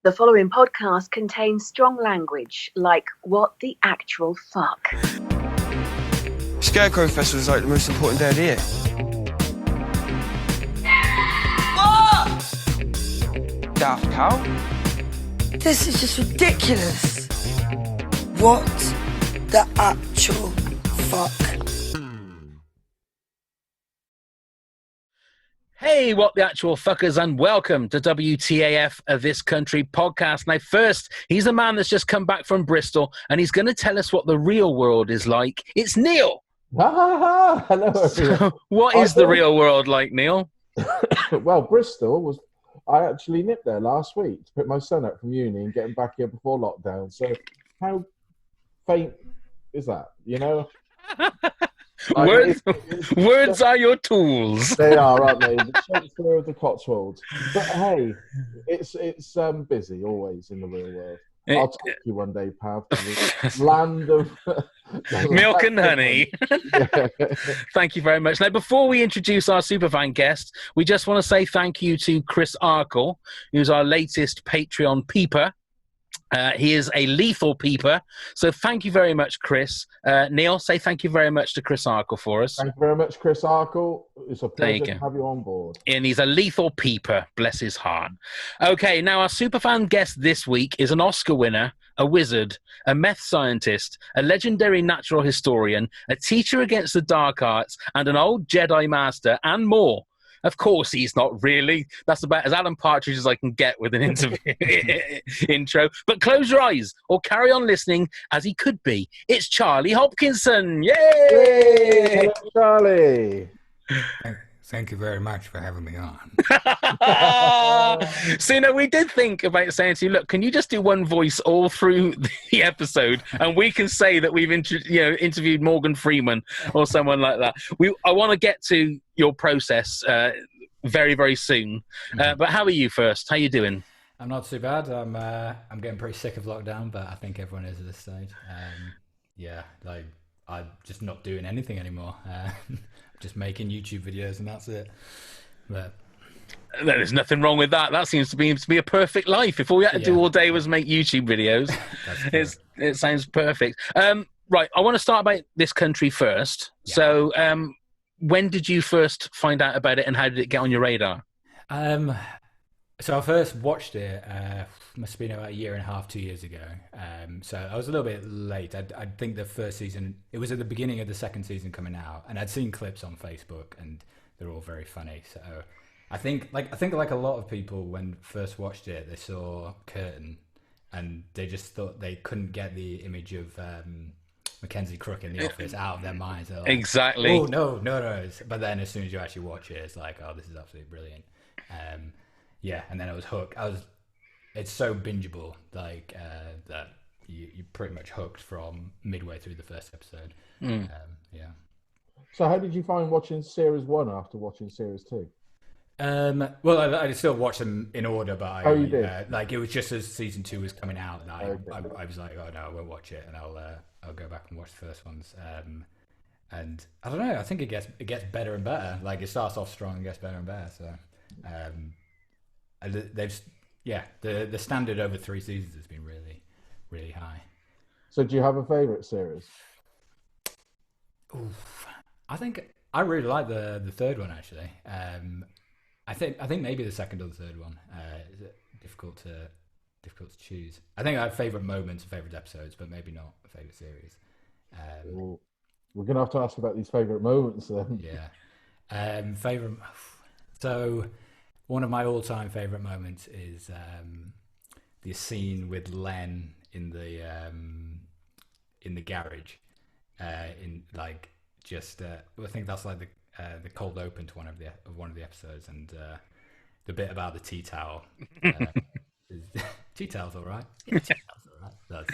The following podcast contains strong language, like what the actual fuck. Scarecrow Festival is like the most important day of the year. What? Daft cow? This is just ridiculous. What the actual fuck? Hey, what the actual fuckers, and welcome to WTAF of This Country podcast. Now, first, he's a man that's just come back from Bristol, and he's going to tell us what the real world is like. It's Neil. Hello, everyone. So, what is the real world like, Neil? Well, Bristol was. I actually nipped there last week to pick my son up from uni and get him back here before lockdown. So, how faint is that? You know. Words are your tools. They are, aren't they? The Shakespeare of the Cotswolds. But hey, it's busy always in the real world. I'll take you one day, Pav, to the land of milk and honey. Thank you very much. Now, before we introduce our SuperFan guest, we just want to say thank you to Chris Arkle, who's our latest Patreon peeper. He is a lethal peeper. So thank you very much, Chris. Neil, say thank you very much to Chris Arkle for us. Thank you very much, Chris Arkle. It's a pleasure to have you on board. And he's a lethal peeper, bless his heart. Okay, now our superfan guest this week is an Oscar winner, a wizard, a meth scientist, a legendary natural historian, a teacher against the dark arts, and an old Jedi master, and more. Of course, he's not really. That's about as Alan Partridge as I can get with an interview intro. But close your eyes or carry on listening as he could be. It's Charlie Hopkinson. Yay! Hello, Charlie. Thank you very much for having me on. So, you know, we did think about saying to you, look, can you just do one voice all through the episode and we can say that we've interviewed Morgan Freeman or someone like that. I want to get to your process very, very soon. But how are you first? How are you doing? I'm not too bad. I'm getting pretty sick of lockdown, but I think everyone is at this stage. I'm just not doing anything anymore. Just making YouTube videos and that's it. But there's nothing wrong with that. That seems to be a perfect life. If all we had to do all day was make YouTube videos, it sounds perfect. Right, I want to start about This Country first. Yeah. So when did you first find out about it and how did it get on your radar? So I first watched it, must have been about a year and a half, 2 years ago. So I was a little bit late. I think the first season, it was at the beginning of the second season coming out, and I'd seen clips on Facebook, and they're all very funny. So I think like a lot of people, when first watched it, they saw Curtin, and they just thought they couldn't get the image of Mackenzie Crook in The Office out of their minds. Like, exactly. Oh no. But then as soon as you actually watch it, it's like, oh, this is absolutely brilliant. Yeah, and then I was hooked. It's so bingeable, like that you're pretty much hooked from midway through the first episode. Yeah. So how did you find watching Series 1 after watching Series 2? Well, I still watched them in order, but you did? Like, it was just as Season 2 was coming out, and I was like, oh no, I won't watch it, and I'll go back and watch the first ones. And I don't know, I think it gets better and better. Like, it starts off strong and gets better and better, so... the standard over 3 seasons has been really, really high. So do you have a favourite series? Oof. I think I really like the third one, actually. I think maybe the second or the third one. Is it difficult to choose? I think I have favourite moments and favourite episodes, but maybe not a favourite series. Well, we're going to have to ask about these favourite moments then. Yeah. Favourite... So... One of my all-time favourite moments is the scene with Len in the garage. I think that's like the cold open to one of the episodes, and the bit about the tea towel. Tea towel's all right. Yeah, tea towel's all right.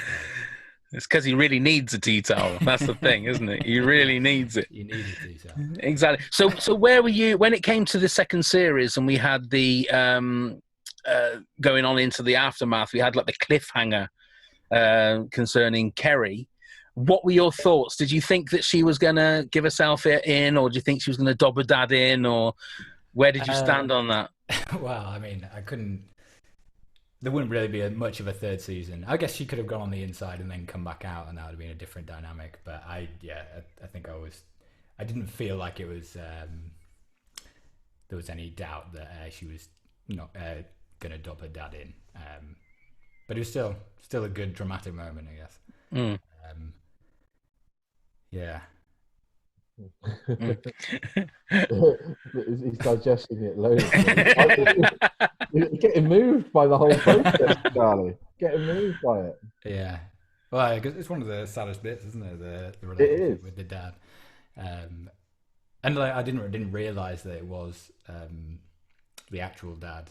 It's because he really needs a tea towel. That's the thing, isn't it? He really needs it. You need a tea towel. Exactly. So where were you when it came to the second series and we had the going on into the aftermath? We had like the cliffhanger concerning Kerry. What were your thoughts? Did you think that she was going to give herself in, or do you think she was going to dob her dad in, or where did you stand on that? Well, I mean, I couldn't. there wouldn't really be much of a third season. I guess she could have gone on the inside and then come back out, and that would have been a different dynamic. But I think I didn't feel like it was there was any doubt that she was not going to dub her dad in. But it was still a good dramatic moment, I guess. Yeah. He's digesting it loads. You're getting moved by the whole process, Charlie. Getting moved by it. Yeah. Well, I guess it's one of the saddest bits, isn't it? The relationship with the dad. And like, I didn't realize that it was the actual dad.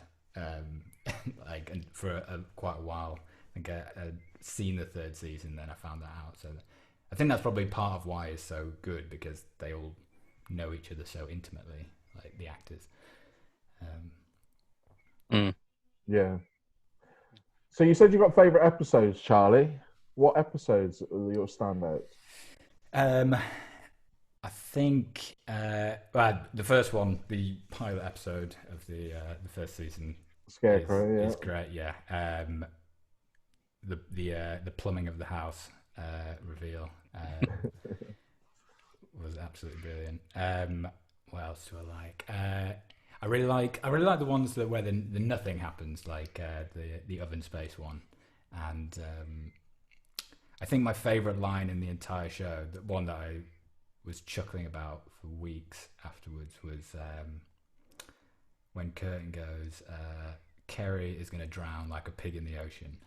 Like, and for quite a while, I think I'd seen the third season, then I found that out. So I think that's probably part of why it's so good, because they all know each other so intimately, like the actors. Yeah. So you said you've got favourite episodes, Charlie. What episodes are your standouts? I think well, the first one, the pilot episode of the first season, Scarecrow, is great. Yeah. The plumbing of the house reveal was absolutely brilliant. What else do I like? I really like the ones where the nothing happens, like the oven space one, and I think my favourite line in the entire show, the one that I was chuckling about for weeks afterwards, was when Curtin goes, Kerry is going to drown like a pig in the ocean.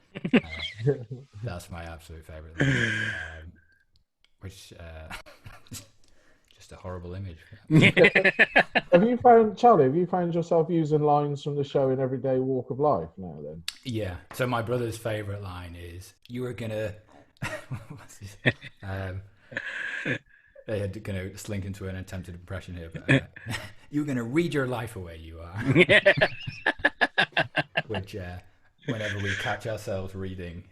That's my absolute favourite line. Which just a horrible image. Have you found yourself using lines from the show in everyday walk of life now then? Yeah. So my brother's favourite line is, "You were gonna," they had to kind of slink into an attempted impression here, but "You were gonna read your life away, you are." Which whenever we catch ourselves reading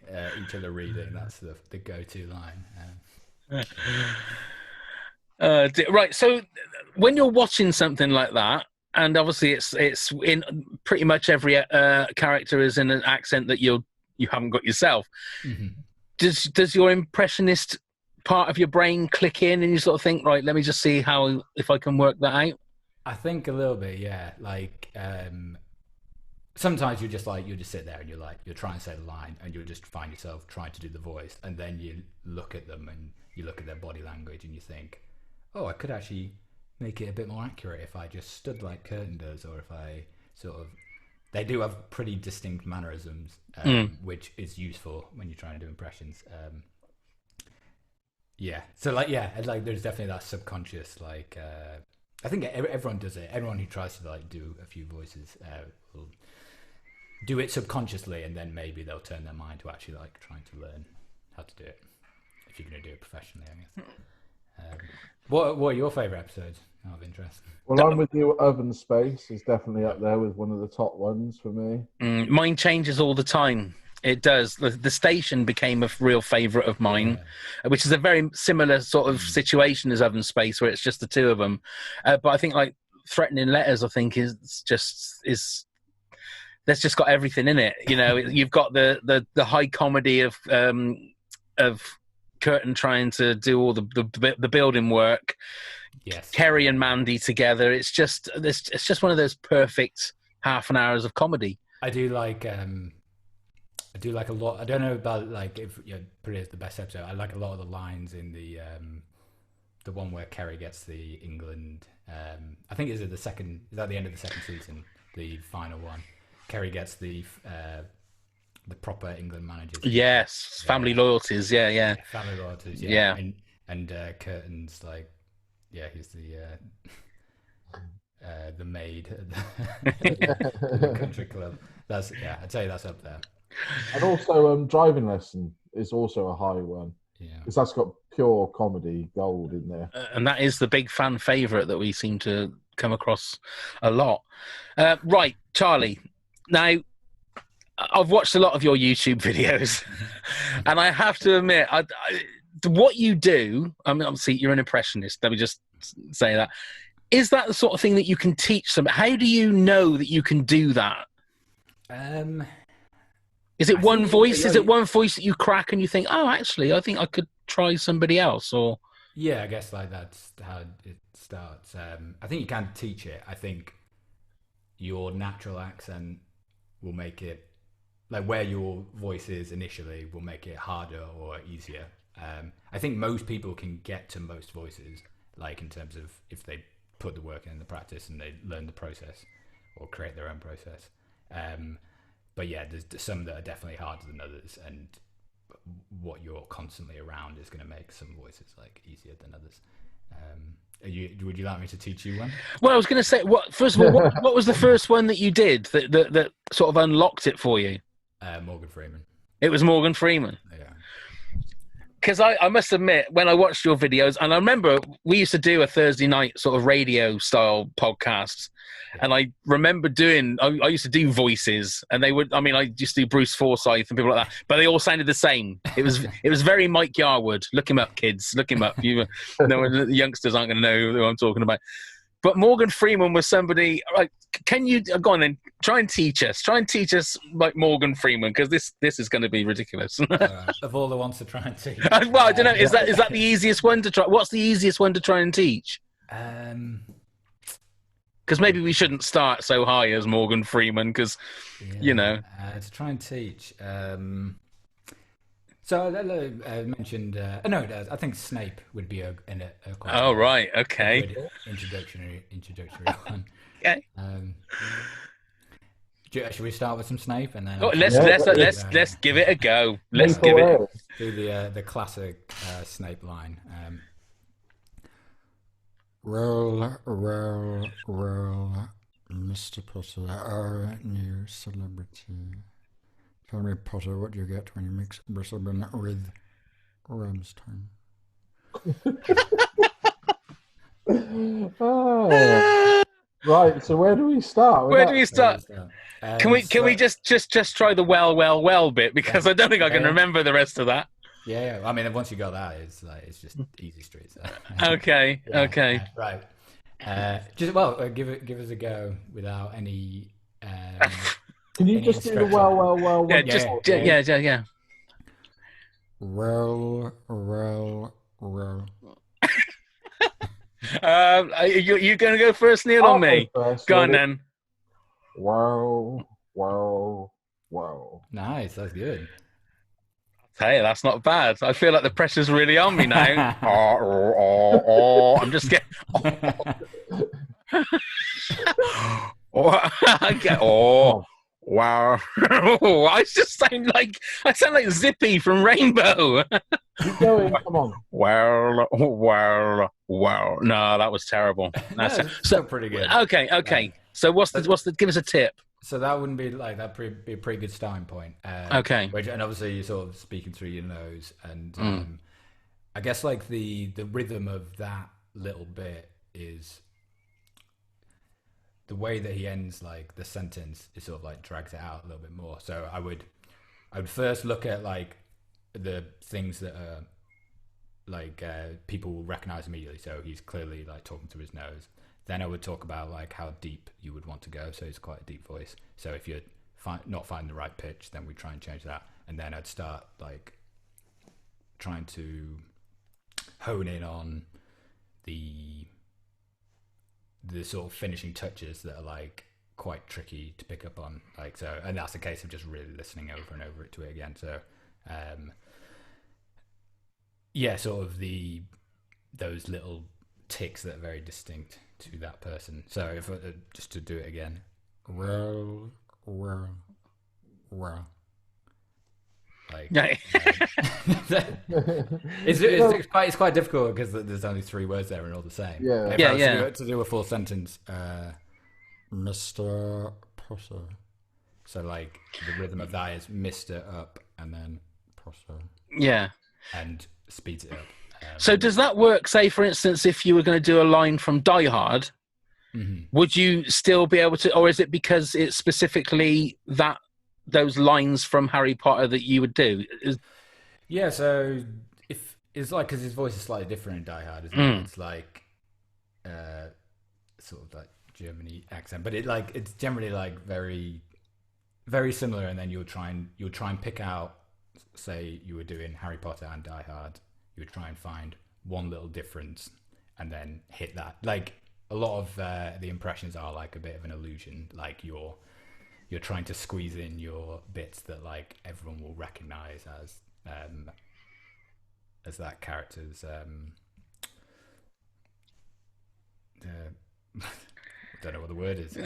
each other reading, that's the go-to line. Right, so when you're watching something like that, and obviously it's in pretty much every character is in an accent that you haven't got yourself. Mm-hmm. Does your impressionist part of your brain click in, and you sort of think, right, let me just see if I can work that out? I think a little bit, yeah. Like sometimes you just sit there and you're trying to say the line, and you'll just find yourself trying to do the voice, and then you look at them and you look at their body language and you think, oh, I could actually make it a bit more accurate if I just stood like Curtin does, or if I they do have pretty distinct mannerisms, which is useful when you're trying to do impressions. Yeah, so there's definitely that subconscious, I think everyone does it. Everyone who tries to do a few voices will do it subconsciously, and then maybe they'll turn their mind to actually trying to learn how to do it, if you're going to do it professionally, I guess. What are your favourite episodes out of interest? Well, I'm with you. Oven Space is definitely up there with one of the top ones for me. Mine changes all the time. It does. The station became a real favourite of mine, which is a very similar sort of situation as Oven Space, where it's just the two of them. But I think Threatening Letters, I think is there's just got everything in it. You know, you've got the high comedy of Curtin trying to do all the building work. Yes. Kerry and Mandy together. It's just one of those perfect half an hours of comedy. I do like a lot. I don't know about if put it as the best episode. I like a lot of the lines in the one where Kerry gets the England. I think is at the end of the second season, the final one. Kerry gets the proper England managers. Yes, family loyalties. Yeah. Family loyalties. Yeah. And Curtin's he's the maid at the country club. I'd say that's up there. And also, Driving Lesson is also a high one. Yeah, because that's got pure comedy gold in there. And that is the big fan favourite that we seem to come across a lot. Right, Charlie. Now, I've watched a lot of your YouTube videos, and I have to admit, what you do, I mean, obviously you're an impressionist, let me just say that. Is that the sort of thing that you can teach them? How do you know that you can do that? Is it one think- voice? yeah, Is it one voice that you crack and you think, oh, actually, I think I could try somebody else? Or Yeah, I guess like that's how it starts. I think you can teach it. I think your natural accent will make it, like where your voice is initially, will make it harder or easier. I think most people can get to most voices, like in terms of if they put the work in the practice and they learn the process or create their own process. But yeah, there's some that are definitely harder than others, and what you're constantly around is going to make some voices like easier than others. Would you like me to teach you one? well, I was going to say, first of all, what was the first one that you did that sort of unlocked it for you? Morgan Freeman. It was Morgan Freeman. Yeah. Because I must admit, when I watched your videos, and I remember we used to do a Thursday night sort of radio style podcast, and I remember I used to do voices, and I used to do Bruce Forsyth and people like that, but they all sounded the same. It was very Mike Yarwood. Look him up, kids. Look him up. The youngsters aren't going to know who I'm talking about. But Morgan Freeman was somebody. Like, can you go on then? Try and teach us like Morgan Freeman, because this is going to be ridiculous. Of all the ones to try and teach. Well, I don't know. Is that the easiest one to try? What's the easiest one to try and teach? Because maybe we shouldn't start so high as Morgan Freeman, because to try and teach. So I mentioned. I think Snape would be a quite oh right, okay. good introductory one. Okay. Should we start with some Snape and then? Let's give it a go. Let's give it. Do the classic Snape line. Well, Mr. Potter, our new celebrity. Tell me, Potter, what do you get when you mix Brisbane with Ramstown? Oh. Right, so where do we start? Where do we start? Can we just try the well bit, because I don't think I can remember the rest of that. Yeah. I mean, once you got that, it's just easy streets. Okay. Right. Give us a go without any. Can you just do the well? Yeah, yeah. Well. You going to go first, Neil, or me? Go on then. Wow. Nice, that's good. Hey, that's not bad. I feel like the pressure's really on me now. I'm just getting. Wow. I sound like Zippy from Rainbow. Keep going, come on. Well. No, that was terrible. That's still pretty good. Okay. So what's the? Give us a tip. So that wouldn't be like be a pretty good starting point. Okay. And obviously you're sort of speaking through your nose, and I guess like the rhythm of that little bit is the way that he ends like the sentence. It sort of like drags it out a little bit more. So I would first look at like the things that are like people will recognize immediately. So he's clearly like talking through his nose. Then I would talk about like how deep you would want to go. So it's quite a deep voice. So if you're not finding the right pitch, then we try and change that. And then I'd start like trying to hone in on the sort of finishing touches that are like quite tricky to pick up on. Like so, and that's a case of just really listening over and over to it again. So sort of those little ticks that are very distinct to that person. So if just to do it again, well, like it's quite difficult because there's only 3 words there and all the same. To do a full sentence, Mr. Potter. So like the rhythm of that is Mr. up and then Potter. Yeah, and speeds it up. So does that work, say, for instance, if you were going to do a line from Die Hard, would you still be able to, or is it because it's specifically those lines from Harry Potter that you would do? Yeah, so if it's like, because his voice is slightly different in Die Hard, isn't it? It's like sort of like Germany accent, but it's generally like very very similar, and then you'll try and pick out. Say you were doing Harry Potter and Die Hard, you would try and find one little difference, and then hit that. Like a lot of the impressions are like a bit of an illusion. Like you're trying to squeeze in your bits that like everyone will recognize as that character's. I don't know what the word is.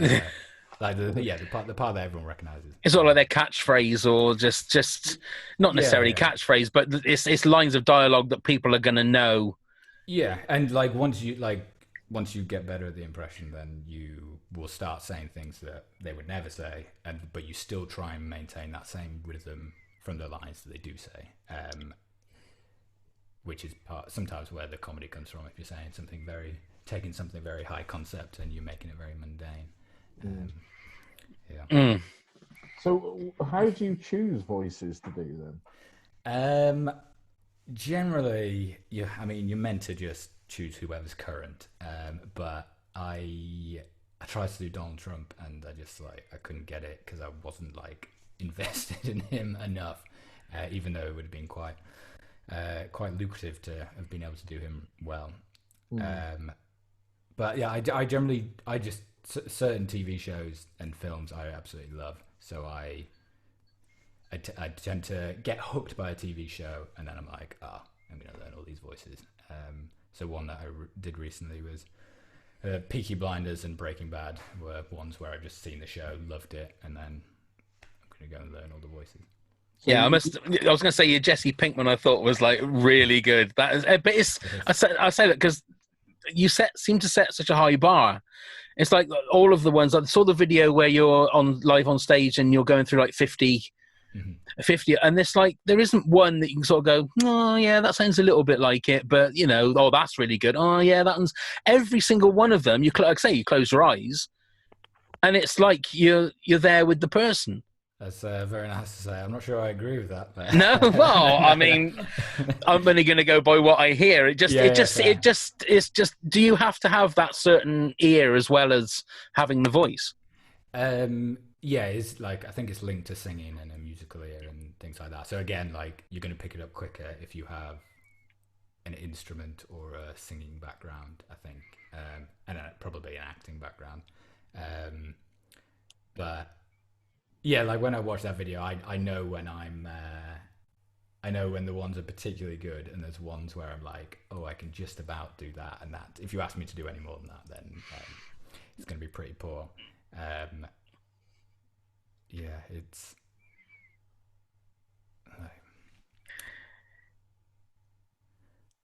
Like the part that everyone recognizes. It's sort of like their catchphrase, or just not necessarily catchphrase, but it's lines of dialogue that people are going to know. Yeah, and like once you get better at the impression, then you will start saying things that they would never say, but you still try and maintain that same rhythm from the lines that they do say, which is sometimes where the comedy comes from. If you're saying taking something very high concept and you're making it very mundane. So how do you choose voices to do then? Generally, you're meant to just choose whoever's current. But I tried to do Donald Trump, and I couldn't get it because I wasn't like invested in him enough. Even though it would have been quite lucrative to have been able to do him well. But yeah, I just certain TV shows and films I absolutely love. So I tend to get hooked by a TV show, and then I'm like, I'm going to learn all these voices. So one that I did recently was Peaky Blinders and Breaking Bad were ones where I've just seen the show, loved it, and then I'm going to go and learn all the voices. So I was going to say your Jesse Pinkman I thought was like really good. That is, but I say that because you seem to set such a high bar. It's like all of the ones. I saw the video where you're live on stage and you're going through like 50, and it's like there isn't one that you can sort of go, oh yeah, that sounds a little bit like it, but that's really good. Oh yeah, that one's every single one of them. You close your eyes, and it's like you're there with the person. That's very nice to say. I'm not sure I agree with that. But... No, well, I mean, I'm only going to go by what I hear. It's just. Do you have to have that certain ear as well as having the voice? Yeah, it's like I think it's linked to singing and a musical ear and things like that. So again, like you're going to pick it up quicker if you have an instrument or a singing background, I think, and probably an acting background. But yeah, like when I watch that video, I know when I know when the ones are particularly good, and there's ones where I'm like, oh, I can just about do that, and that. If you ask me to do any more than that, then it's going to be pretty poor. Yeah, it's.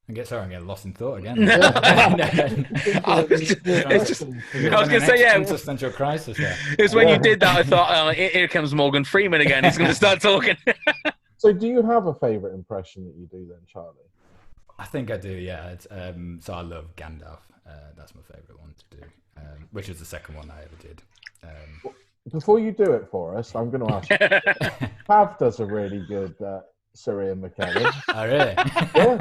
I'm getting lost in thought again. I was going to say, yeah. Existential crisis there. It's when you did that, I thought, here comes Morgan Freeman again. He's going to start talking. So do you have a favourite impression that you do then, Charlie? I think I do, yeah. It's, so I love Gandalf. That's my favourite one to do, which is the second one I ever did. Before you do it for us, I'm going to ask you. Pav does a really good Sir Ian McKellen. Oh, really? Yeah.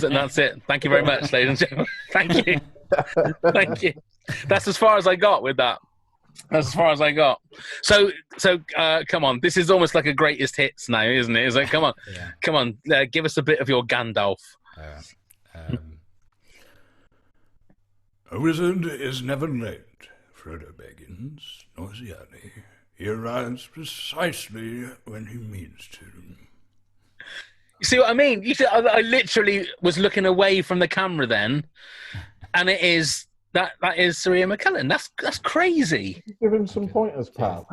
That's it. Thank you very much, ladies and gentlemen. Thank you. Thank you. That's as far as I got with that. That's as far as I got. So, come on. This is almost like a greatest hits now, isn't it? It's like, come on, yeah. Come on. Give us a bit of your Gandalf. A wizard is never late, Frodo Baggins, nor is Yanni. He arrives precisely when he means to. You see what I mean? I literally was looking away from the camera then, and it is that is Sir Ian McKellen. That's crazy. Give him some pointers, pal.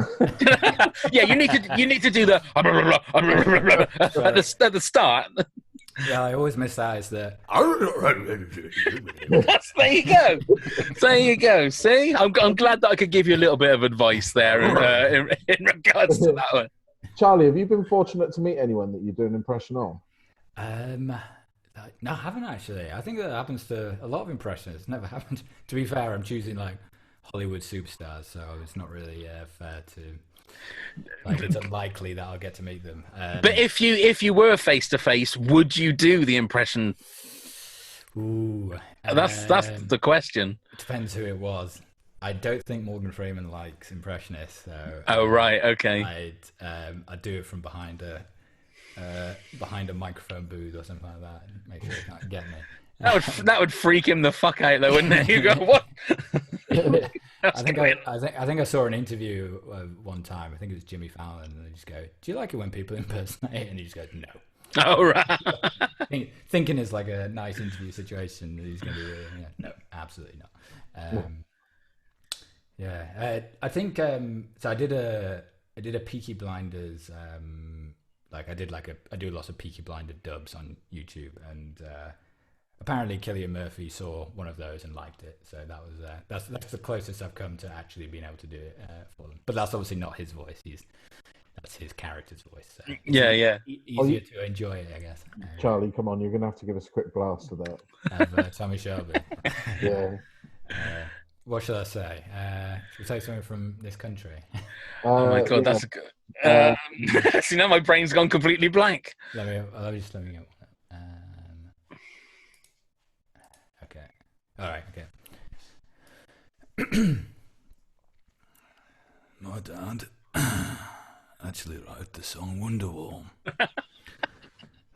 Yeah, you need to do the at the start. Yeah, I always miss that. Is that there you go. See, I'm glad that I could give you a little bit of advice there in regards to that one. Charlie, have you been fortunate to meet anyone that you do an impression of? No, I haven't actually. I think that happens to a lot of impressionists. Never happened. To be fair, I'm choosing like Hollywood superstars, so it's not really fair to. Like, it's unlikely that I'll get to meet them. But if you were face to face, would you do the impression? Ooh, That's the question. It depends who it was. I don't think Morgan Freeman likes impressionists, so Oh, right, okay. I'd do it from behind a microphone booth or something like that, and make sure he can't get me. That would freak him the fuck out, though, wouldn't it? You go, what? I think I saw an interview one time. I think it was Jimmy Fallon, and they just go, "Do you like it when people impersonate?" And he just goes, "No." Oh, right. Thinking it's like a nice interview situation. He's going to be really, no, absolutely not. I think so. I did a Peaky Blinders. I do lots of Peaky Blinder dubs on YouTube, and apparently Cillian Murphy saw one of those and liked it. So that was that's the closest I've come to actually being able to do it for them. But that's obviously not his voice. That's his character's voice. So Yeah. Easier to enjoy it, I guess. Charlie, come on, you're going to have to give us a quick blast of that. Of Tommy Shelby. Yeah. What should I say? Should we say something from this country? Oh my god, that's a good. See, now my brain's gone completely blank. Let me get okay. All right. Okay. My dad actually wrote the song Wonderwall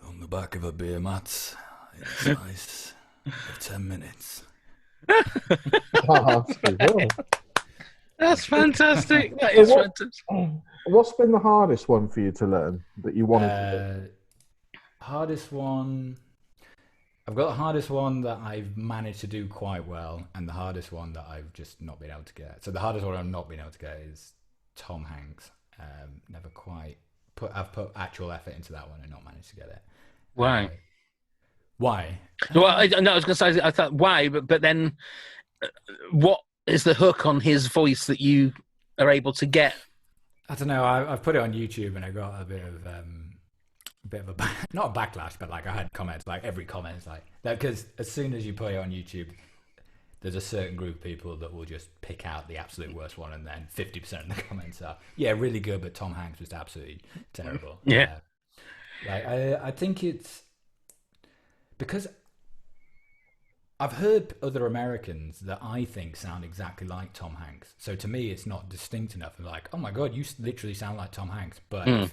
on the back of a beer mat in the size of 10 minutes. That's fantastic. That is fantastic. What's been the hardest one for you to learn that you wanted to learn? Hardest one. I've got the hardest one that I've managed to do quite well, and the hardest one that I've just not been able to get. So the hardest one I've not been able to get is Tom Hanks. Never quite I've put actual effort into that one and not managed to get it. Why? Why? Well, I was going to say, I thought why, but then what is the hook on his voice that you are able to get? I don't know. I've put it on YouTube and I got a bit of a not a backlash, but like I had comments, like every comment is like that, because as soon as you put it on YouTube, there's a certain group of people that will just pick out the absolute worst one, and then 50% of the comments are, yeah, really good, but Tom Hanks was absolutely terrible. Yeah. I think it's because I've heard other Americans that I think sound exactly like Tom Hanks. So to me, it's not distinct enough. I'm like, oh my God, you literally sound like Tom Hanks. But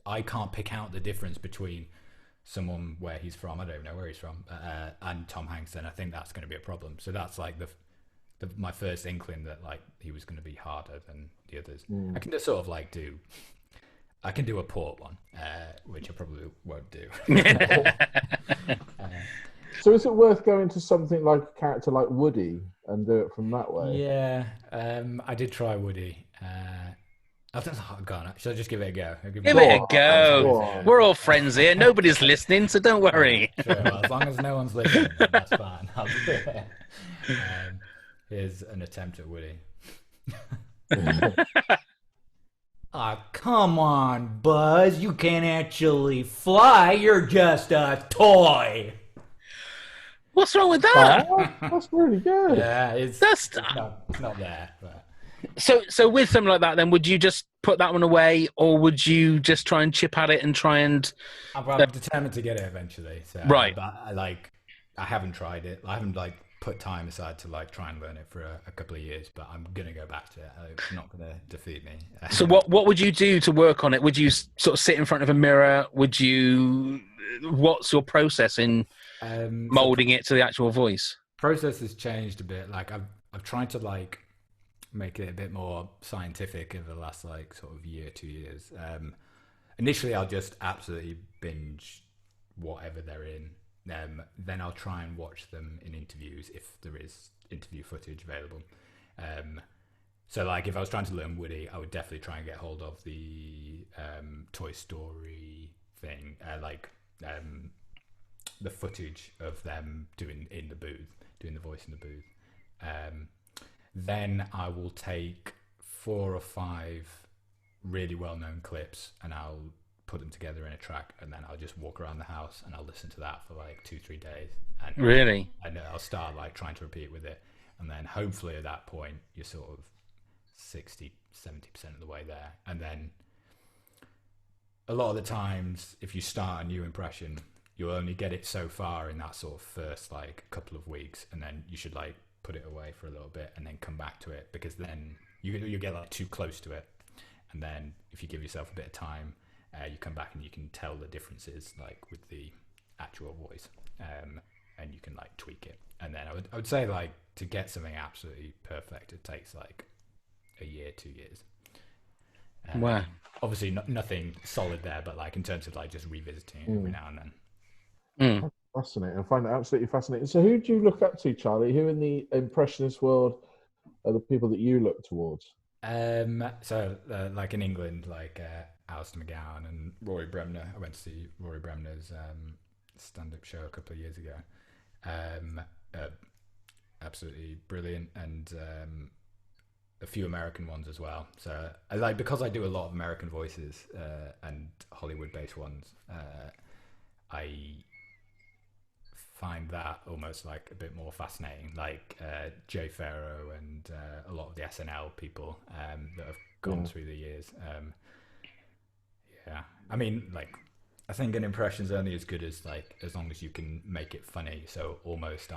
I can't pick out the difference between someone where he's from, I don't even know where he's from, and Tom Hanks, then I think that's going to be a problem. So that's like my first inkling that like he was going to be harder than the others. I can just sort of like I can do a port one, which I probably won't do. So is it worth going to something like a character like Woody and do it from that way? Yeah, I did try Woody. I don't know. Go on. Should I just give it a go? Give it a go. We're all friends here. Nobody's listening, so don't worry. Sure, well, as long as no one's listening, then that's fine. I'll do it. Here's an attempt at Woody. Come on, Buzz. You can't actually fly. You're just a toy. What's wrong with that? That's really good. Yeah, it's not there. But. So with something like that, then would you just put that one away, or would you just try and chip at it and try and? I'm determined to get it eventually. So, right. But I haven't tried it. I haven't put time aside to try and learn it for a couple of years. But I'm gonna go back to it. It's not gonna defeat me. So what would you do to work on it? Would you sort of sit in front of a mirror? Would you? What's your process in molding it to the actual voice? Process has changed a bit. Like I've tried to make it a bit more scientific over the last sort of year, 2 years. Initially, I'll just absolutely binge whatever they're in. Then I'll try and watch them in interviews if there is interview footage available. So if I was trying to learn Woody, I would definitely try and get hold of the Toy Story thing, the footage of them doing the voice in the booth. Then I will take 4 or 5 really well-known clips and I'll put them together in a track, and then I'll just walk around the house and I'll listen to that for 2-3 days. And really? And I'll start trying to repeat with it, and then hopefully at that point you're sort of 60-70% of the way there. And then a lot of the times, if you start a new impression, you'll only get it so far in that sort of first couple of weeks, and then you should put it away for a little bit and then come back to it, because then you get like too close to it, and then if you give yourself a bit of time, you come back and you can tell the differences like with the actual voice, and you can like tweak it. And then I would say, like, to get something absolutely perfect, it takes like a year, 2 years. Wow. Obviously nothing solid there, but like in terms of like just revisiting it every now and then. Fascinating. I find it absolutely fascinating. So who do you look up to, Charlie? Who in the impressionist world are the people that you look towards? Like in England, like Alistair McGowan and Rory Bremner. I went to see Rory Bremner's stand-up show a couple of years ago. Absolutely brilliant, and a few American ones as well. So I like, because I do a lot of American voices and Hollywood-based ones. I find that almost like a bit more fascinating, like Jay Farrow and a lot of the SNL people that have gone through the years. I mean, like, I think an impression is only as good as long as you can make it funny. So almost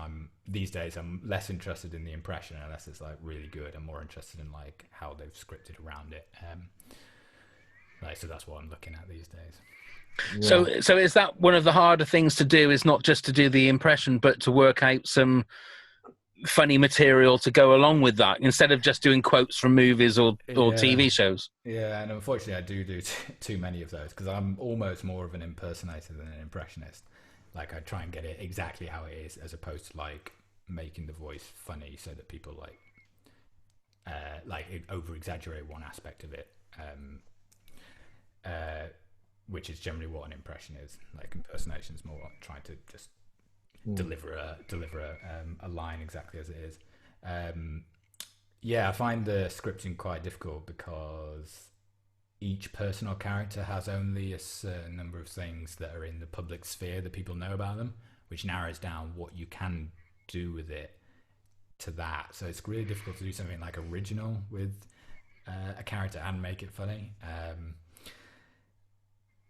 these days I'm less interested in the impression unless it's like really good. I'm more interested in like how they've scripted around it. So that's what I'm looking at these days. Yeah. So is that one of the harder things to do, is not just to do the impression, but to work out some funny material to go along with that, instead of just doing quotes from movies or TV shows? Yeah, and unfortunately I do too many of those, because I'm almost more of an impersonator than an impressionist. Like, I try and get it exactly how it is, as opposed to like making the voice funny so that people like over exaggerate one aspect of it, which is generally what an impression is. Like, impersonation is more trying to just deliver a line exactly as it is. I find the scripting quite difficult, because each person or character has only a certain number of things that are in the public sphere that people know about them, which narrows down what you can do with it to that. So it's really difficult to do something like original with a character and make it funny.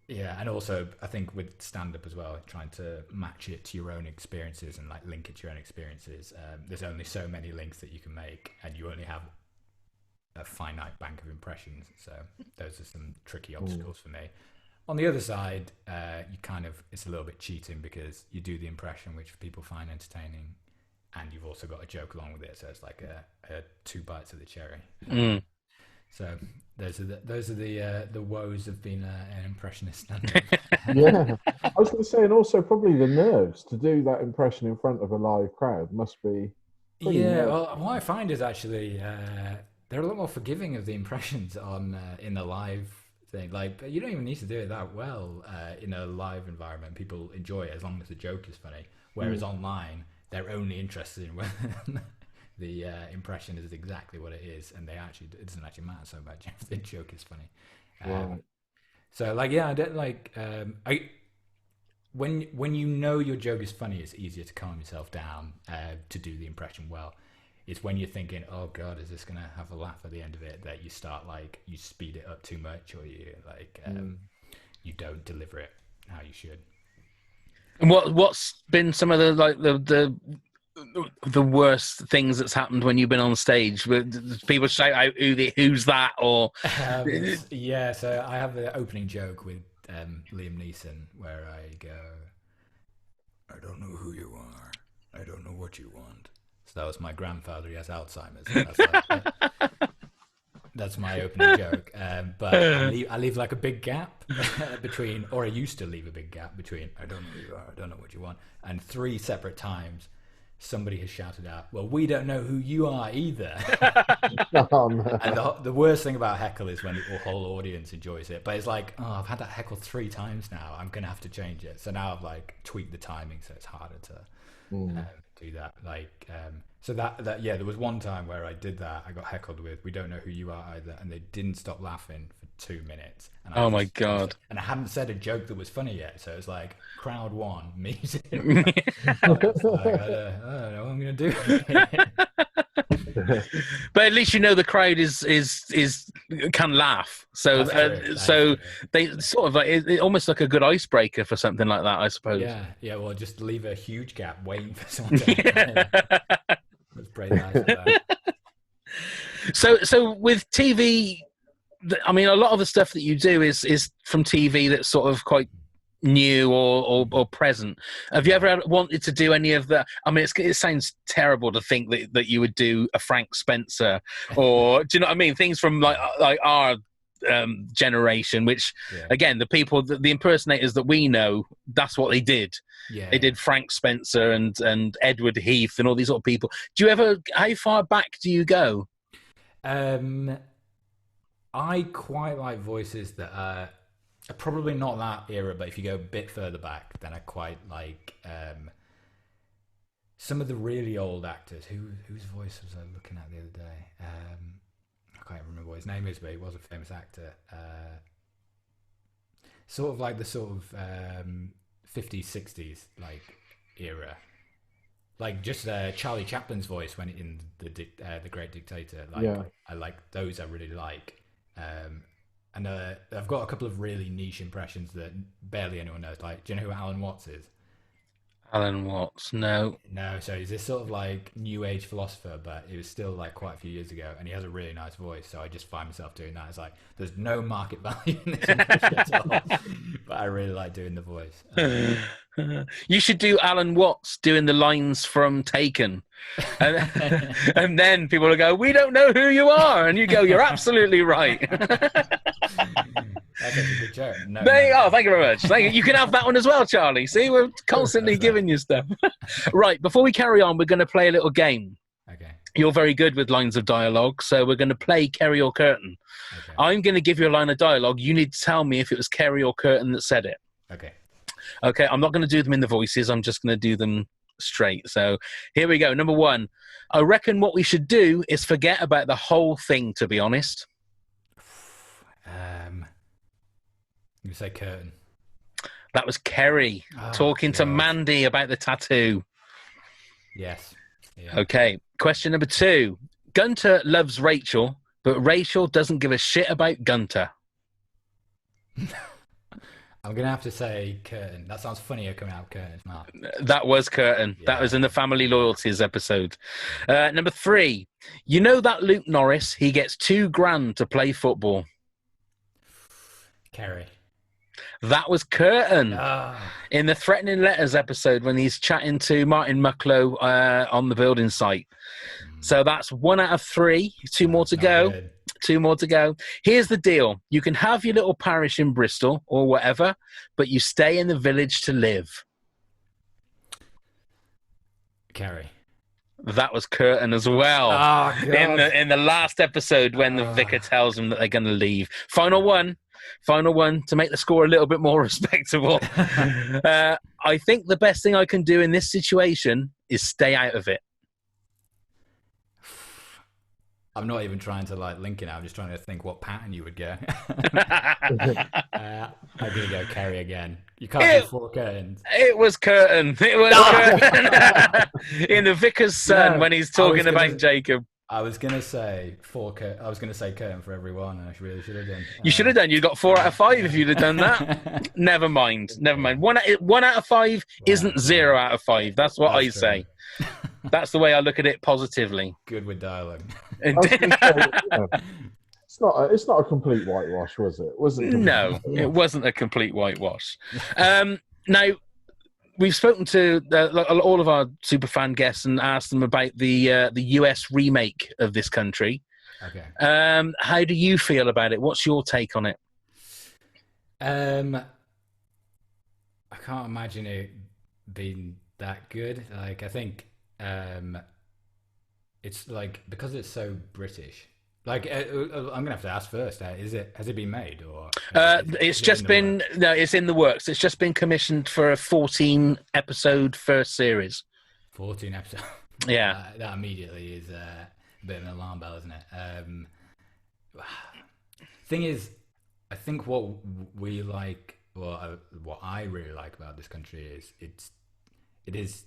And also I think with stand-up as well, trying to match it to your own experiences and like link it to your own experiences. There's only so many links that you can make, and you only have a finite bank of impressions. So those are some tricky obstacles for me. On the other side, it's a little bit cheating, because you do the impression, which people find entertaining, and you've also got a joke along with it. So it's like a two bites of the cherry. So those are the woes of being an impressionist. Yeah, I was going to say, and also probably the nerves to do that impression in front of a live crowd must be. Well, what I find is actually they're a lot more forgiving of the impressions in a live thing. Like, you don't even need to do it that well in a live environment. People enjoy it as long as the joke is funny. Whereas online, they're only interested in whether the impression is exactly what it is, and it doesn't actually matter so much if the joke is funny. So I don't like when you know your joke is funny, it's easier to calm yourself down to do the impression well. It's when you're thinking, oh god, is this gonna have a laugh at the end of it, that you start you speed it up too much, or you don't deliver it how you should. And what's been some of the worst things that's happened when you've been on stage? People shout out, who's that? Or so I have the opening joke with Liam Neeson where I go, I don't know who you are, I don't know what you want. So that was my grandfather, he has Alzheimer's. That's my opening joke. But I leave like a big gap between, or I used to leave a big gap between, I don't know who you are, I don't know what you want. And 3 separate times somebody has shouted out, well, we don't know who you are either. Oh, no. And the worst thing about heckle is when the whole audience enjoys it. But it's like, oh, I've had that heckle 3 times now, I'm going to have to change it. So now I've like tweaked the timing so it's harder to do that. There was one time where I did that. I got heckled with, we don't know who you are either. And they didn't stop laughing for 2 minutes. And my God. And I hadn't said a joke that was funny yet. So it was like, crowd 1, me 2. I don't know what I'm going to do. But at least the crowd is can laugh. So they sort of it almost like a good icebreaker for something like that, I suppose. Yeah. Well, just leave a huge gap waiting for someone to. That's pretty nice. For that. So with TV, I mean, a lot of the stuff that you do is from TV that's sort of quite new or present. Have you ever wanted to do any of that? I mean, it sounds terrible to think that you would do a Frank Spencer, or do you know what I mean? Things from like our generation, which again, the impersonators that we know, that's what they did. They did Frank Spencer and Edward Heath and all these sort of people. Do you ever? How far back do you go? I quite like voices that are probably not that era, but if you go a bit further back, then I quite like some of the really old actors. Whose voice was I looking at the other day? I can't remember what his name is, but he was a famous actor. Sort of like the sort of 50s, 60s like era. Like just Charlie Chaplin's voice when in the Great Dictator. I like those. I really like. And I've got a couple of really niche impressions that barely anyone knows. Like, do you know who Alan Watts is? Alan Watts, no. No, so he's this sort of like new age philosopher, but it was still like quite a few years ago, and he has a really nice voice. So I just find myself doing that. It's like there's no market value in this impression at all, but I really like doing the voice. You should do Alan Watts doing the lines from Taken, and then people will go, "We don't know who you are," and you go, "You're absolutely right." That's a good joke. No, thank you very much. Thank you. You can have that one as well, Charlie. See, we're constantly giving you stuff. Right, before we carry on, we're going to play a little game. Okay. You're very good with lines of dialogue, so we're going to play Kerry or Curtin. Okay. I'm going to give you a line of dialogue. You need to tell me if it was Kerry or Curtin that said it. Okay. Okay, I'm not going to do them in the voices. I'm just going to do them straight. So here we go. Number one, I reckon what we should do is forget about the whole thing, to be honest. You say Curtin. That was Kerry talking to Mandy about the tattoo. Yes. Yeah. Okay, question number two. Gunter loves Rachel, but Rachel doesn't give a shit about Gunter. I'm going to have to say Curtin. That sounds funnier coming out of Curtin's mouth. That was Curtin. Yeah. That was in the Family Loyalties episode. Number three. You know that Luke Norris, he gets $2,000 to play football. Kerry. That was Curtin. In the Threatening Letters episode when he's chatting to Martin Mucklowe on the building site. So that's 1 out of 3. Two more to go. Good. 2 more to go. Here's the deal. You can have your little parish in Bristol or whatever, but you stay in the village to live. Kerry. That was Curtin as well. Oh, God. In the last episode when the vicar tells them that they're going to leave. Final one to make the score a little bit more respectable. I think the best thing I can do in this situation is stay out of it. I'm not even trying to like link it now. I'm just trying to think what pattern you would go. I'm going to go Kerry again. You can't do 4 curtains. It was Curtin. Curtin. In the Vicar's Son when he's talking about Jacob. I was going to say Curtin for everyone, and I really should have done. You should have done. You got 4 out of 5 if you'd have done that. Never mind. 1 out of 5 isn't 0 out of 5. That's what I say. That's the way I look at it positively. Good with dialogue. It's not a complete whitewash, was it? No, it wasn't a complete whitewash. Now, we've spoken to all of our superfan guests and asked them about the US remake of This Country. Okay. How do you feel about it? What's your take on it? I can't imagine it being that good. Like, I think it's like, because it's so British. Like, I'm gonna have to ask first. Has it been made, or it's in the works. It's just been commissioned for a 14-episode first series. 14 episodes. Yeah, that immediately is a bit of an alarm bell, isn't it? Thing is, I think what we like, what I really like about This Country is it is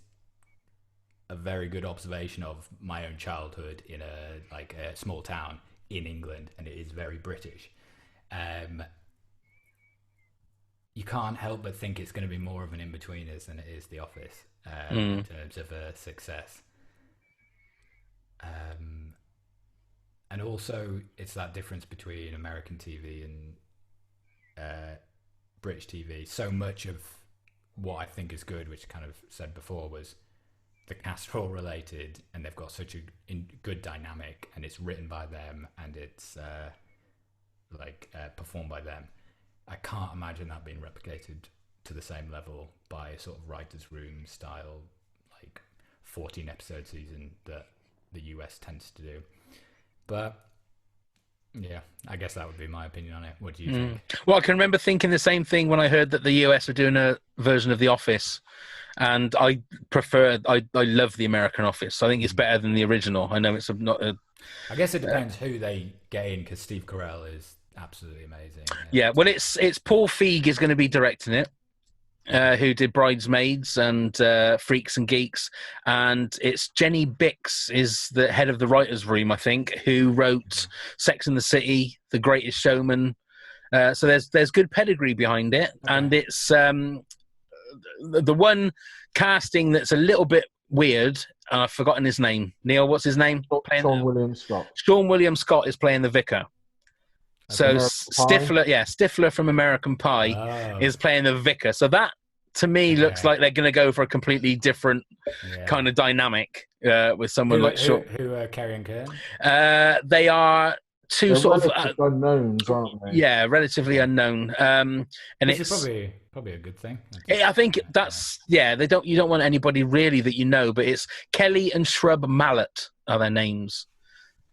a very good observation of my own childhood in a small town in England, and it is very British. You can't help but think it's going to be more of an in-betweeners than it is The Office in terms of success. And also, it's that difference between American TV and British TV. So much of what I think is good, which I kind of said before, was the cast are all related, and they've got such a good dynamic, and it's written by them, and it's performed by them. I can't imagine that being replicated to the same level by a sort of writer's room style, like 14 episode season that the US tends to do. But yeah, I guess that would be my opinion on it. What do you think? Well, I can remember thinking the same thing when I heard that the US were doing a version of The Office, and I love the American Office. I think it's better than the original. I know it's not a... I guess it depends who they get in, because Steve Carell is absolutely amazing. Yeah, well, it's Paul Feig is going to be directing it, who did Bridesmaids and Freaks and Geeks, and it's Jenny Bix is the head of the writers' room, I think, who wrote Sex and the City, The Greatest Showman. So there's good pedigree behind it, and it's the one casting that's a little bit weird. I've forgotten his name. Neil, what's his name? Sean William Scott. Sean William Scott is playing the vicar. So Stifler from American Pie is playing the vicar. So that, to me, looks like they're going to go for a completely different kind of dynamic with someone like Sean. Who are Carrie and Kern? They are two They're sort of unknowns, aren't they? Yeah, relatively unknown. And Which it's is probably a good thing. I think that's you don't want anybody really that you know, but it's Kelly and Shrub Mallet are their names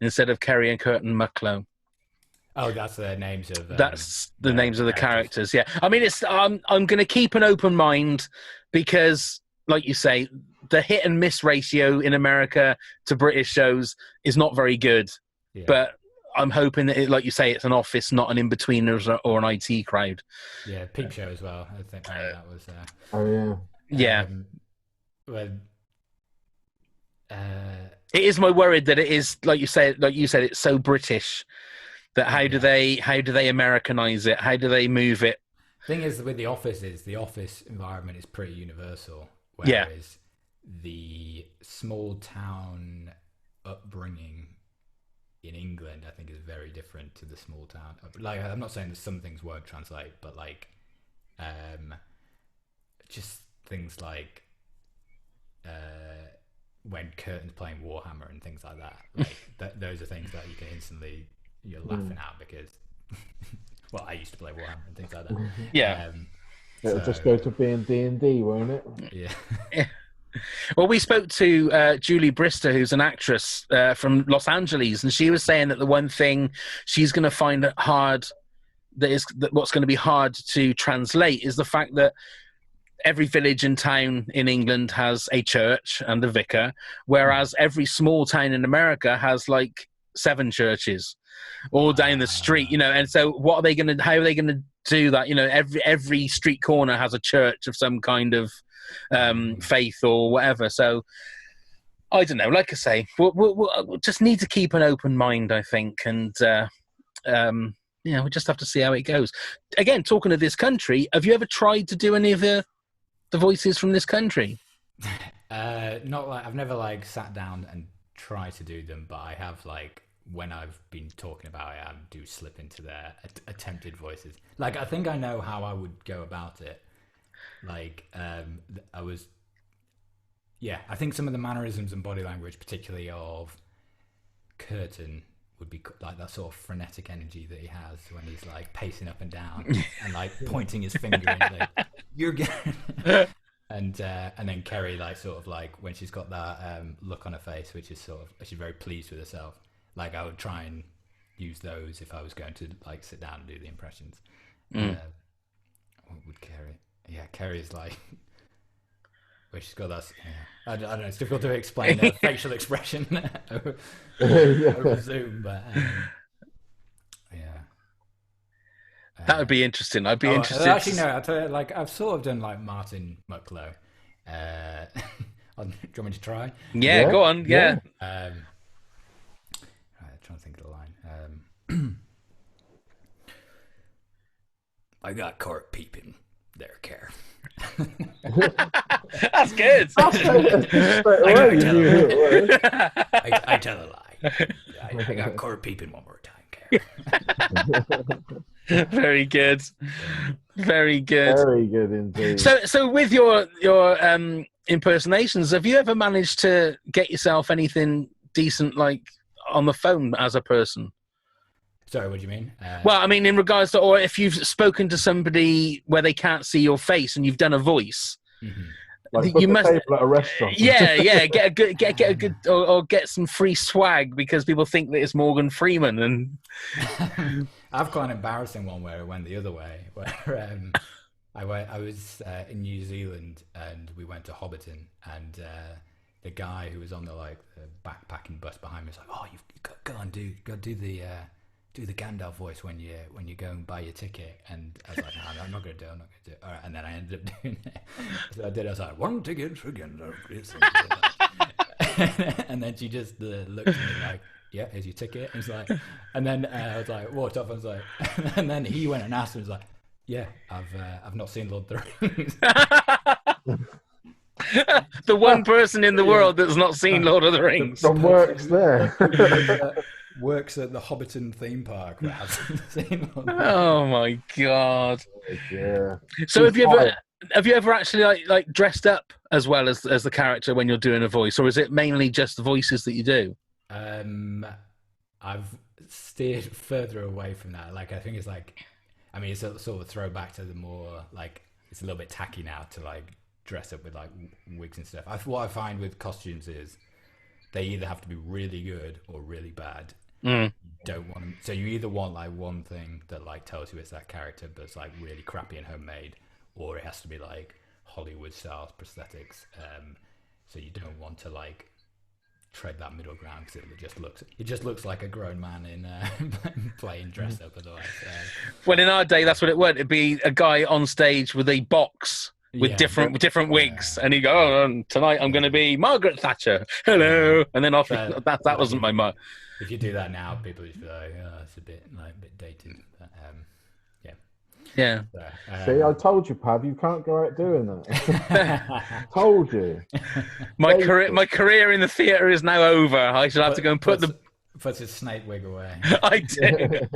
instead of Kerry and Curtin Mucklowe. Oh, that's the names of that's the names of the characters. Yeah, I mean, it's I'm going to keep an open mind because, like you say, the hit and miss ratio in America to British shows is not very good. Yeah. But I'm hoping that, like you say, it's an Office, not an In-Betweeners or an IT crowd. Yeah, Peep Show as well. I think that was. Oh yeah. Well, it is my worry that it is like you said, it's so British. That how do they Americanize it? How do they move it? Thing is, with the Office environment is pretty universal. Whereas the small town upbringing in England, I think, is very different to the small town. Like, I'm not saying that some things won't translate, but like, just things like when Curtin's playing Warhammer and things like that. Like, those are things that you can instantly. You're laughing at because, well, I used to play Warhammer and things like that. Yeah, it'll just go to being D&D, won't it? Yeah. Well, we spoke to Julie Brister, who's an actress from Los Angeles, and she was saying that the one thing she's going to find it hard, what's going to be hard to translate, is the fact that every village and town in England has a church and a vicar, whereas every small town in America has like 7 churches. All down the street, and so how are they going to do that? Every street corner has a church of some kind of faith or whatever. So I don't know. Like I say, we'll just need to keep an open mind, I think, and we just have to see how it goes. Again, talking of this country, have you ever tried to do any of the voices from this country? Not like I've never sat down and tried to do them, but I have when I've been talking about it, I do slip into their attempted voices. I think I know how I would go about it. I think some of the mannerisms and body language, particularly of Curtin, would be like that sort of frenetic energy that he has when he's pacing up and down and pointing his finger and you're getting... And then Kerry, when she's got that look on her face, which is she's very pleased with herself. I would try and use those if I was going to sit down and do the impressions. What would Kerry? Yeah, Kerry's where she's got that. Yeah, I don't know. It's difficult to explain a facial expression over Zoom, but yeah. That would be interesting. I'd be interested. Actually, no. I'll tell you, I've sort of done Martin Mucklowe. Do you want me to try? Yeah, go on. Yeah. Trying to think of the line. I got caught peeping their care. That's good. Straight away, you knew who it was. I tell a lie. I got Cora peeping one more time, care. Very good. Very good. Very good indeed. So with your impersonations, have you ever managed to get yourself anything decent, like on the phone as a person? Sorry, what do you mean? Well, I mean, in regards to, or if you've spoken to somebody where they can't see your face and you've done a voice, like book you a must, table at a restaurant. yeah, get a good, or get some free swag because people think that it's Morgan Freeman. And I've got an embarrassing one where it went the other way. Where I was in New Zealand and we went to Hobbiton, and the guy who was on the backpacking bus behind me was like, "Oh, you've got to go and do the Gandalf voice when you go and buy your ticket." And I was like, "No, I'm not going to do it. All right." And then I ended up doing it. So I did. I was like, "1 ticket for Gandalf." And then she just looked at me like, "Yeah, here's your ticket." And, and then I was like, walked up and was like, and then he went and asked and was like, "Yeah, I've not seen Lord of the Rings." The one person in the world that's not seen Lord of the Rings. Some works there. Works at the Hobbiton theme park but hasn't seen Lord of the Rings. Oh my god! Yeah. So have you ever actually like dressed up as well as the character when you're doing a voice, or is it mainly just the voices that you do? I've steered further away from that. Like, I think it's it's a sort of throwback to the more it's a little bit tacky now to dress up with wigs and stuff. What I find with costumes is they either have to be really good or really bad. You don't want them, so you either want one thing that tells you it's that character but it's really crappy and homemade, or it has to be Hollywood style prosthetics. So you don't want to tread that middle ground because it just looks like a grown man in playing dress up otherwise. Well, in our day, that's what it would. It'd be a guy on stage with a box with different wigs, and he'd go, "Oh, tonight I'm going to be Margaret Thatcher. Hello," and then off. That wasn't my mark. If you do that now, people just be like, "Oh, it's a bit dated." But, yeah. So, See, I told you, Pav, you can't go out doing that. Told you. My career in the theatre is now over. I shall have to go and put his snake wig away. I do.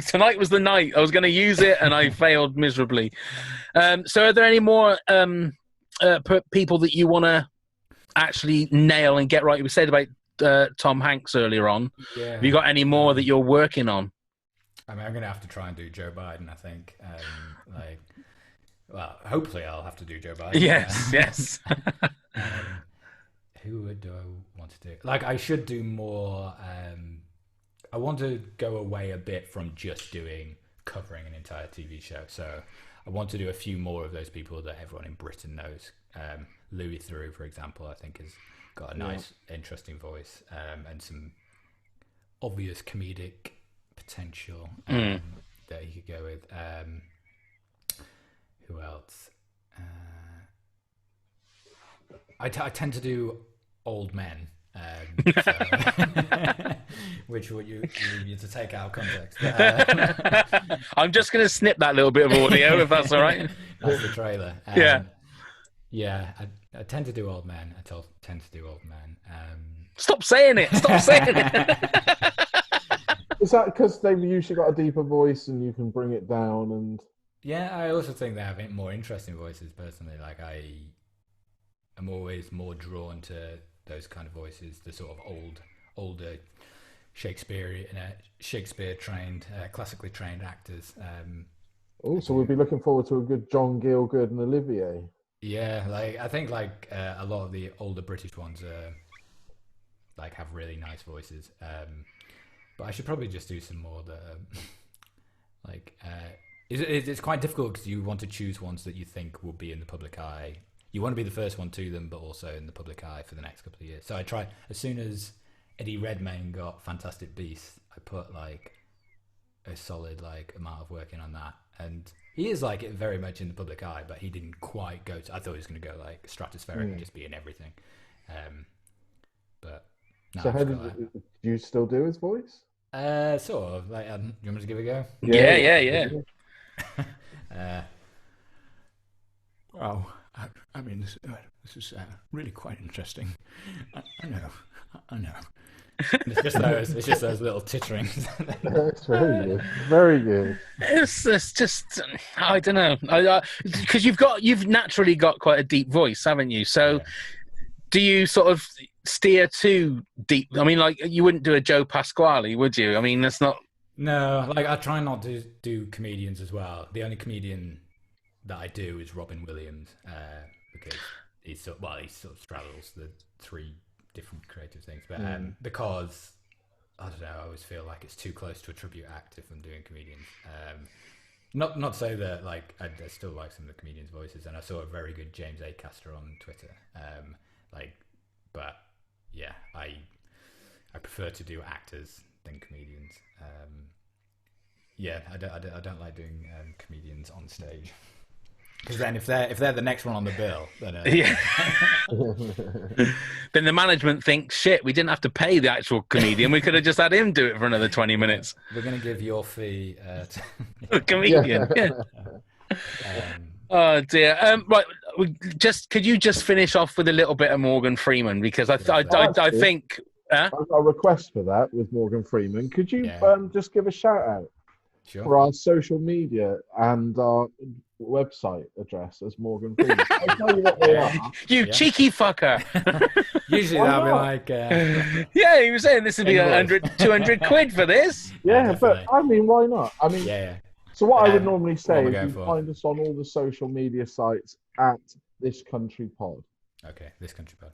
Tonight was the night. I was going to use it, and I failed miserably. So, are there any more people that you want to actually nail and get right? We said about Tom Hanks earlier on. Yeah. Have you got any more that you're working on? I mean, I'm going to have to try and do Joe Biden, I think. Well, hopefully I'll have to do Joe Biden. Yes. Who do I want to do? I should do more. I want to go away a bit from just covering an entire TV show. So I want to do a few more of those people that everyone in Britain knows. Louis Theroux, for example, I think has got a nice, interesting voice and some obvious comedic potential that he could go with. Who else? I tend to do old men, which would you to take out of context. I'm just going to snip that little bit of audio if that's all right. That's the trailer. Yeah, I tend to do old men. I tend to do old men. Stop saying it. Stop saying it. Is that because they've usually got a deeper voice and you can bring it down? And yeah, I also think they have more interesting voices. Personally, I'm always more drawn to those kind of voices, the sort of older Shakespeare trained, classically trained actors. So we'll be looking forward to a good John Gielgud and Olivier. Yeah, I think a lot of the older British ones have really nice voices. But I should probably just do some more that it's quite difficult because you want to choose ones that you think will be in the public eye. You want to be the first one to them, but also in the public eye for the next couple of years. So I try, as soon as Eddie Redmayne got Fantastic Beasts, I put a solid amount of work in on that. And he is very much in the public eye, but he didn't quite go to, I thought he was going to go stratospheric and just be in everything. But no, so how do you still do his voice? Sort of. You want me to give it a go? Yeah. Oh, I mean, this is really quite interesting. I know. And it's just those little titterings. That's very good. Very good. It's just, I don't know, because you've naturally got quite a deep voice, haven't you? So, do you sort of steer too deep? I mean, like, you wouldn't do a Joe Pasquale, would you? I mean, that's not. No, like, I try not to do comedians as well. The only comedian that I do is Robin Williams, because he sort of straddles the three different creative things. But because I don't know, I always feel like it's too close to a tribute act if I'm doing comedians. Not to say that, like, I still like some of the comedians' voices, and I saw a very good James Acaster on Twitter. But yeah, I prefer to do actors than comedians. I don't like doing comedians on stage, because then if they're the next one on the bill, then then the management thinks, shit, we didn't have to pay the actual comedian, we could have just had him do it for another 20 minutes. We're going to give your fee to a comedian. Oh dear. Right, could you just finish off with a little bit of Morgan Freeman, because I think. I've got a request for that with Morgan Freeman. Could you just give a shout out for our social media and our website address as Morgan Freeman? I'll tell you what they are. You cheeky fucker. Usually that'll be like... yeah, he was saying this would be 200 quid for this. Yeah, but I mean, why not? I mean, so what I would normally say is you find us on all the social media sites at This Country Pod. Okay, This Country Pod.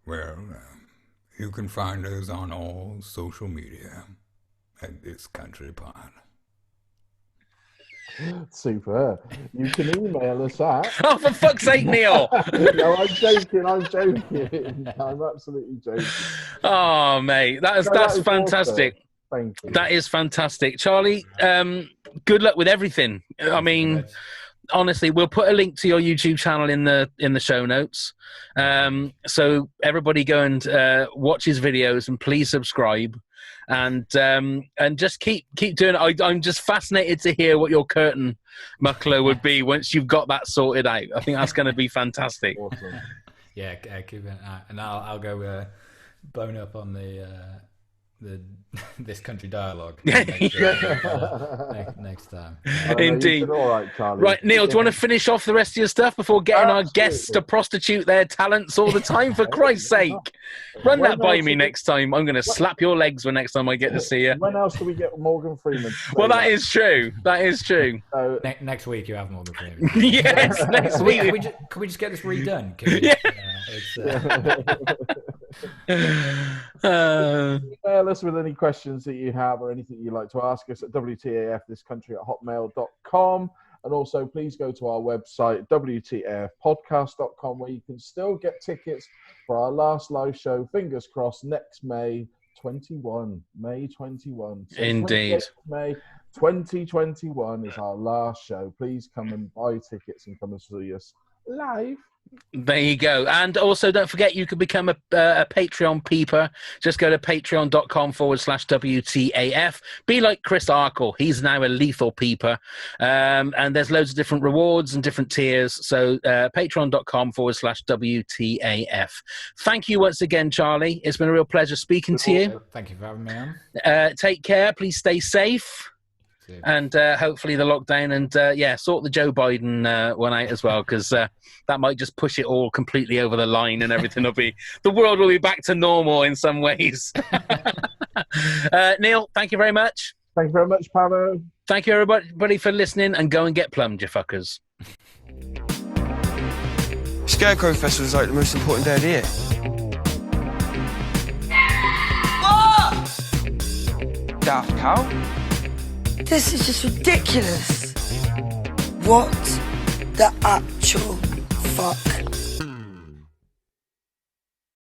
Well, you can find us on all social media at This Country Pod. Super. You can email us at... Oh, for fuck's sake, Neil! No, I'm joking. I'm absolutely joking. Oh, mate, that's fantastic. Awesome. Thank you. That is fantastic. Charlie, good luck with everything. I mean... Honestly, we'll put a link to your YouTube channel in the show notes, so everybody go and watch his videos, and please subscribe, and just keep doing it. I'm just fascinated to hear what your curtain Mucklowe would be once you've got that sorted out. I think that's going to be fantastic. Awesome. Yeah, keep it, and I'll go bone up on the This Country dialogue next time. Indeed. All right, Charlie. Right, Neil, do you want to finish off the rest of your stuff before getting our guests to prostitute their talents all the time? For Christ's sake, run that by me next time. I'm going to slap your legs when next time I get to see you. When else do we get Morgan Freeman? Well, that is true. That is true. So, next week you have Morgan Freeman. Yes, next week. Can we just get this redone? Email us with any questions that you have or anything you'd like to ask us at WTAF@hotmail.com, and also please go to our website WTAFpodcast.com, where you can still get tickets for our last live show, fingers crossed, next May 21. So Indeed. May 2021 is our last show. Please come and buy tickets and come and see us live. There you go. And also, don't forget, you can become a Patreon peeper. Just go to patreon.com/WTAF. Be like Chris Arkle. He's now a lethal peeper. And there's loads of different rewards and different tiers. So patreon.com/WTAF. Thank you once again, Charlie. It's been a real pleasure speaking to you. Thank you for having me on. Take care. Please stay safe. And hopefully the lockdown, and sort the Joe Biden one out as well, because that might just push it all completely over the line, and everything the world will be back to normal in some ways. Neil, thank you very much. Thank you very much, Pavo. Thank you everybody for listening, and go and get plumbed, you fuckers. Scarecrow Festival is like the most important day of the year. Daft Cow? This is just ridiculous. What the actual fuck?